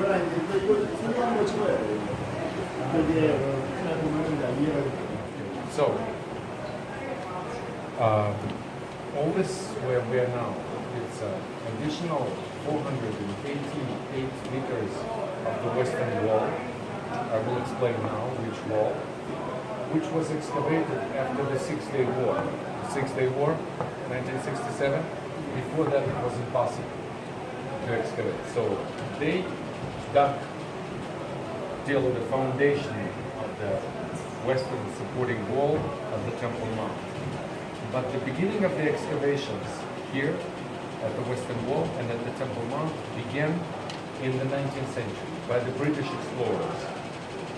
그러나 이제 또 이거 성공한 거 찍어야 돼요. 이게 하나 보면 이제 이해가 돼요. So, all this where we are now, it's additional 488 meters of the western wall. I will explain now which wall, which was excavated after the Six-Day War. The Six-Day War, 1967. Before that, it was impossible to excavate. So they dug till the foundation of the western supporting wall of the Temple Mount. But the beginning of the excavations here at the Western Wall and at the Temple Mount began in the 19th century by the British explorers.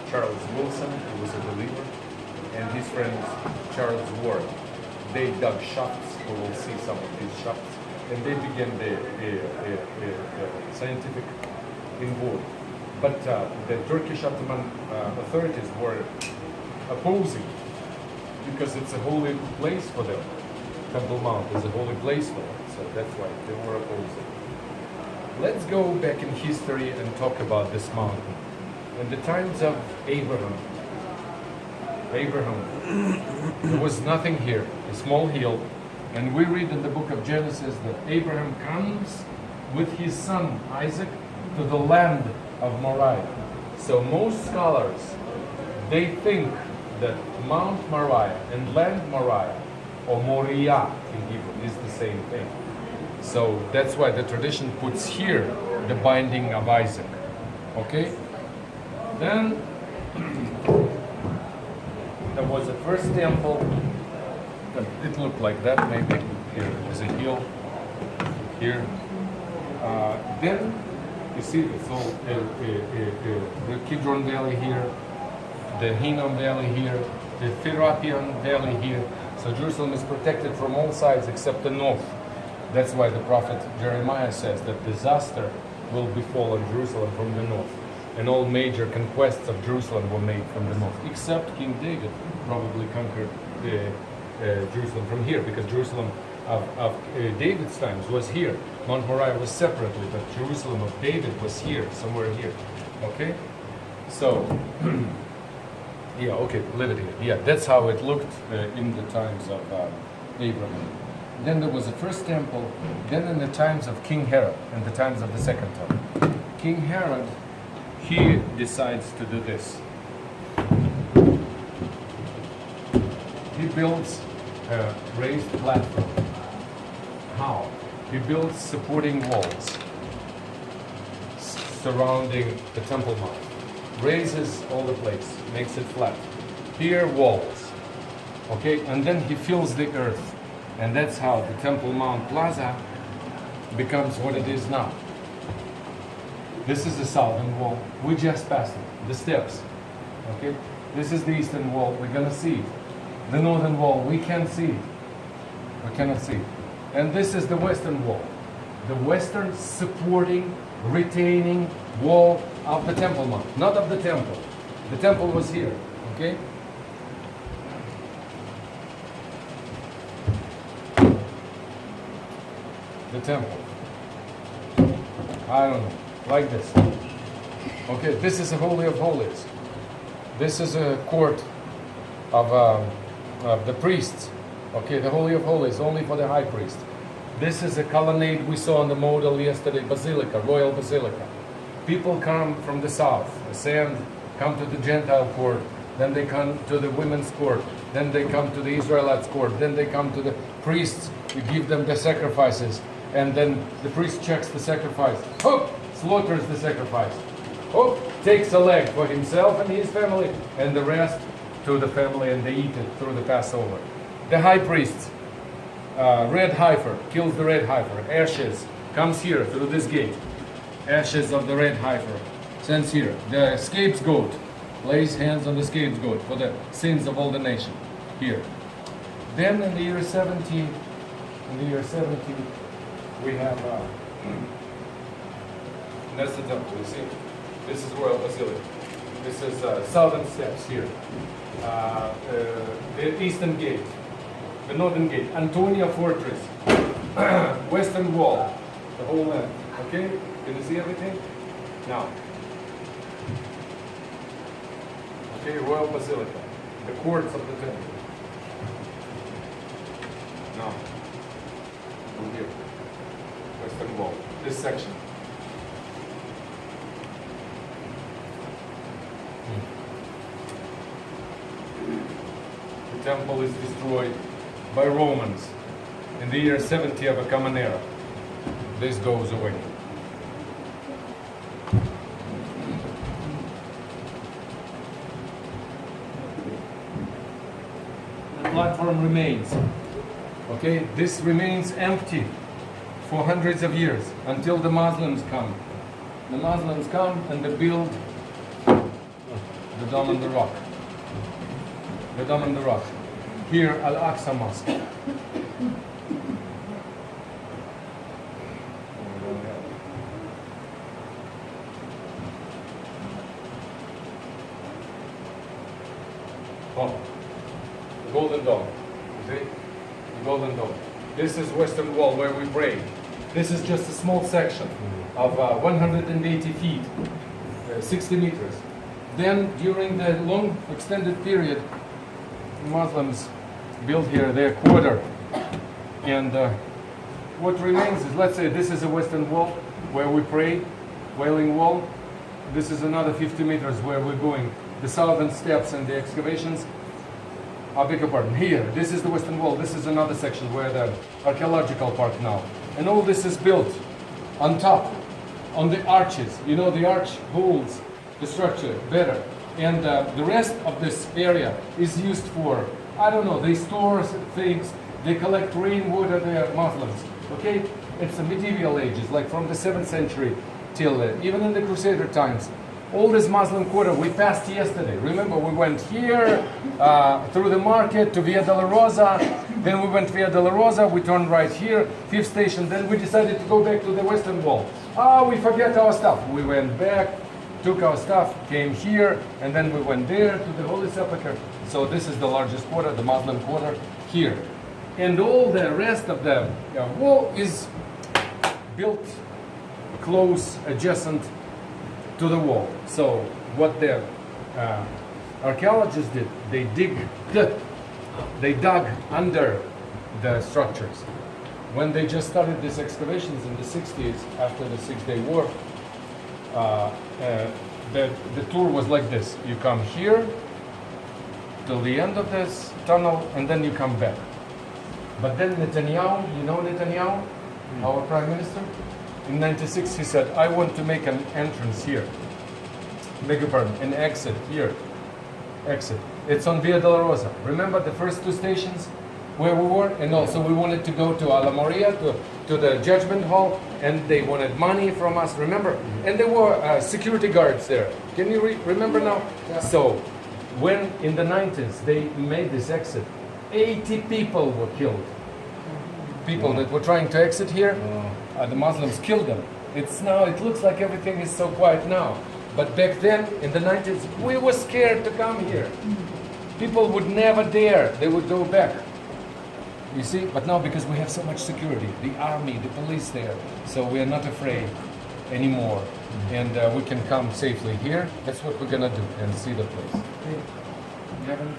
Charles Wilson, who was a believer, and his friend Charles Ward. They dug shafts, we will see some of these shafts, and they began the scientific involvement. But the Turkish Ottoman authorities were opposing, because it's a holy place for them. Temple Mount is a holy place for them, so that's why they were opposing. Let's go back in history and talk about this mountain. In the times of Abraham, there was nothing here, a small hill, and we read in the book of Genesis that Abraham comes with his son Isaac to the land of Moriah. So most scholars, they think that Mount Moriah and land Moriah, or Moriah in Hebrew, is the same thing. So that's why the tradition puts here the binding of Isaac. Okay? Then there was a first temple. It looked like that, maybe. Here was a hill. Here. Then you see the Kidron Valley here, the Hinnom Valley here, the Therapian Valley here. So Jerusalem is protected from all sides except the north. That's why the prophet Jeremiah says that disaster will befall on Jerusalem from the north. And all major conquests of Jerusalem were made from the north, except King David probably conquered Jerusalem from here, because Jerusalem of David's times was here. Mount Moriah was separately, but Jerusalem of David was here, somewhere here. Okay? So, yeah, okay, leave it here. Yeah, that's how it looked in the times of Abraham. Then there was the first temple, then in the times of King Herod, and the times of the second temple. King Herod, he decides to do this. He builds a raised platform. How? He builds supporting walls surrounding the Temple Mount. Raises all the place, makes it flat. Here, walls. Okay, and then he fills the earth. And that's how the Temple Mount Plaza becomes what it is now. This is the southern wall. We just passed it, the steps. Okay, this is the eastern wall. We're gonna see it. The northern wall, we can't see it. We cannot see it. And this is the western wall. The western supporting, retaining wall of the Temple Mount, not of the temple. The temple was here, okay? The temple. I don't know, like this. Okay, this is the Holy of Holies. This is a court of the priests. Okay, the Holy of Holies, only for the high priest. This is a colonnade we saw on the model yesterday, basilica, royal basilica. People come from the south, ascend, come to the Gentile court, then they come to the women's court, then they come to the Israelites court, then they come to the priests, we give them the sacrifices, and then the priest checks the sacrifice, slaughters the sacrifice, takes a leg for himself and his family, and the rest to the family, and they eat it through the Passover. The high priest, red heifer, kills the red heifer, ashes, comes here through this gate, ashes of the red heifer, sends here. The scapegoat, lays hands on the scapegoat for the sins of all the nation, here. Then in the year 70, we have, that's the temple, you see? This is Royal Basilica. This is southern steps here. The eastern gate, the northern gate, Antonia Fortress, western wall, the whole land. Okay? Can you see everything? Now, Okay, Royal Basilica, the courts of the temple. Now, from here, Western Wall, this section. The temple is destroyed by Romans in the year 70 of a common era. This goes away. The platform remains. Okay, this remains empty for hundreds of years until the Muslims come. The Muslims come and they build the Dome on the Rock. The Dome on the Rock. Here, Al-Aqsa Mosque. Oh, the Golden Dome. You see? The Golden Dome. This is Western Wall where we pray. This is just a small section of 180 feet, 60 meters. Then, during the long extended period, Muslims built here their quarter. And what remains is, let's say this is a Western Wall where we pray, Wailing Wall. This is another 50 meters where we're going. The southern steps and the excavations. I beg your pardon. Here, this is the Western Wall. This is another section where the archaeological park now. And all this is built on top, on the arches. You know, the arch holds the structure better. And the rest of this area is used for, I don't know, they store things, they collect rainwater, they are Muslims. Okay? It's the medieval ages, like from the 7th century till even in the Crusader times. All this Muslim quarter we passed yesterday. Remember, we went here through the market to Via della Rosa. Then we went Via della Rosa. We turned right here, 5th station. Then we decided to go back to the Western Wall. We forget our stuff. We went back, took our stuff, came here, and then we went there to the Holy Sepulchre. So this is the largest quarter, the Muslim quarter here. And all the rest of the wall is built close, adjacent to the wall. So what the archaeologists did, they dug under the structures. When they just started these excavations in the 60s, after the Six-Day War, the tour was like this. You come here till the end of this tunnel, and then you come back. But then Netanyahu, you know Netanyahu, our prime minister? In 96, he said, I want to make an entrance here. Beg your pardon, an exit here. Exit. It's on Via della Rosa. Remember the first two stations where we were? And also we wanted to go to Alla Maria, to the judgment hall, and they wanted money from us, remember? And there were security guards there. Can you remember now? Yeah. So, when in the 90s they made this exit, 80 people were killed. People that were trying to exit here, the Muslims killed them. It looks like everything is so quiet now. But back then, in the 90s, we were scared to come here. People would never dare. They would go back. You see? But now, because we have so much security, the army, the police there, so we are not afraid anymore. And we can come safely here. That's what we're going to do and see the place. Okay. You have any?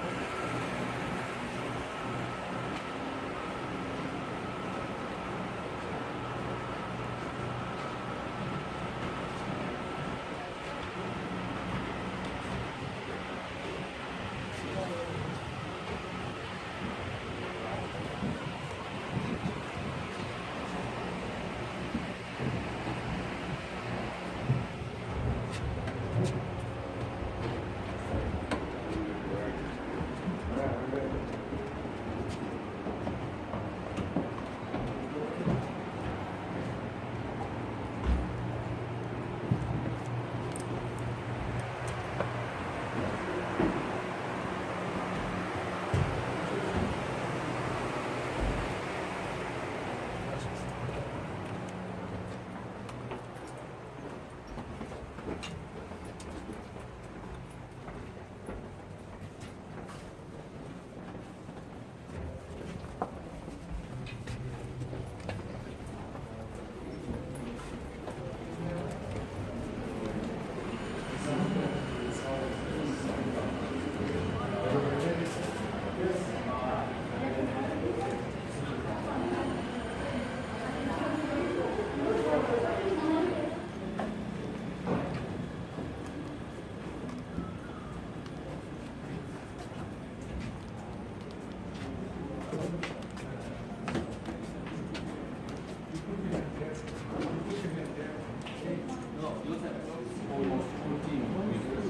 Almost 14 meters,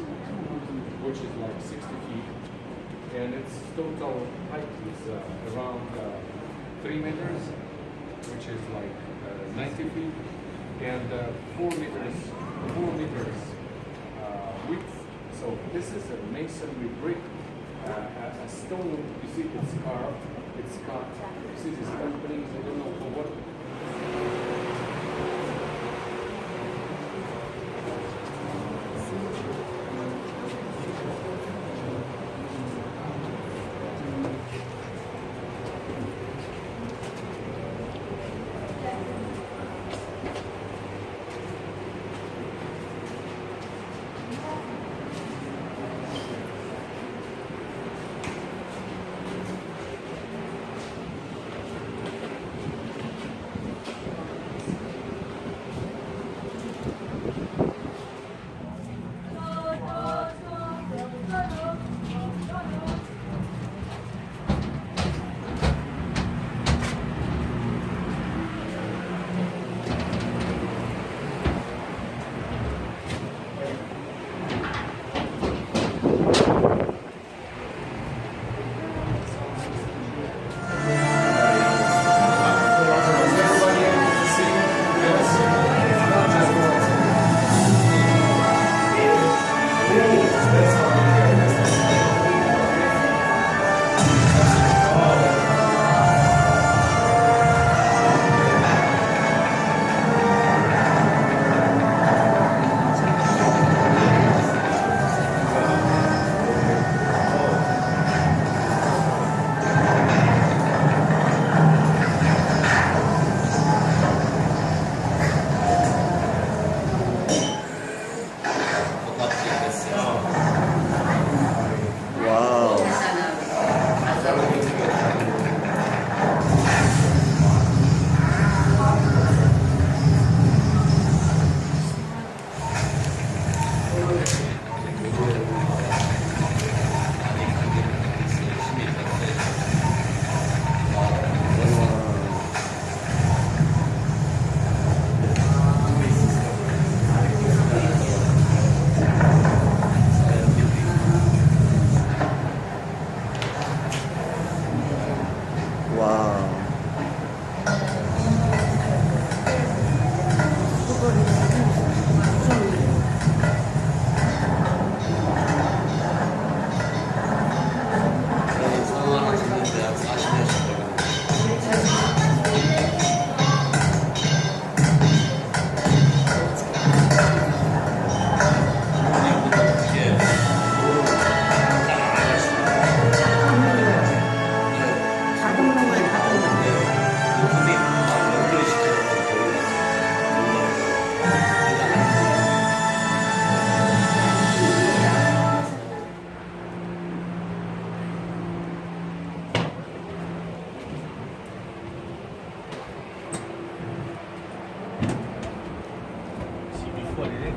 which is like 60 feet, and its total height is around 3 meters, which is like 90 feet, and 4 meters width. So this is a masonry brick, a stone. You see, it's carved, it's cut. You see these openings. I don't know for what.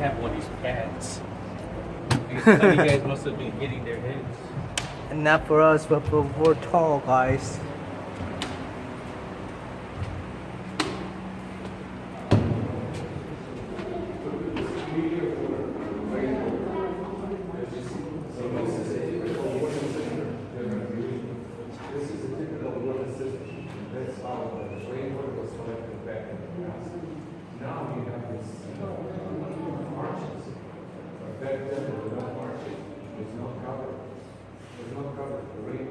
Have all these pads. You guys must have been hitting their heads. And not for us, but for we're tall guys. Now you have this arches. Back then, there were no arches. It was not covered. It was not covered. The rain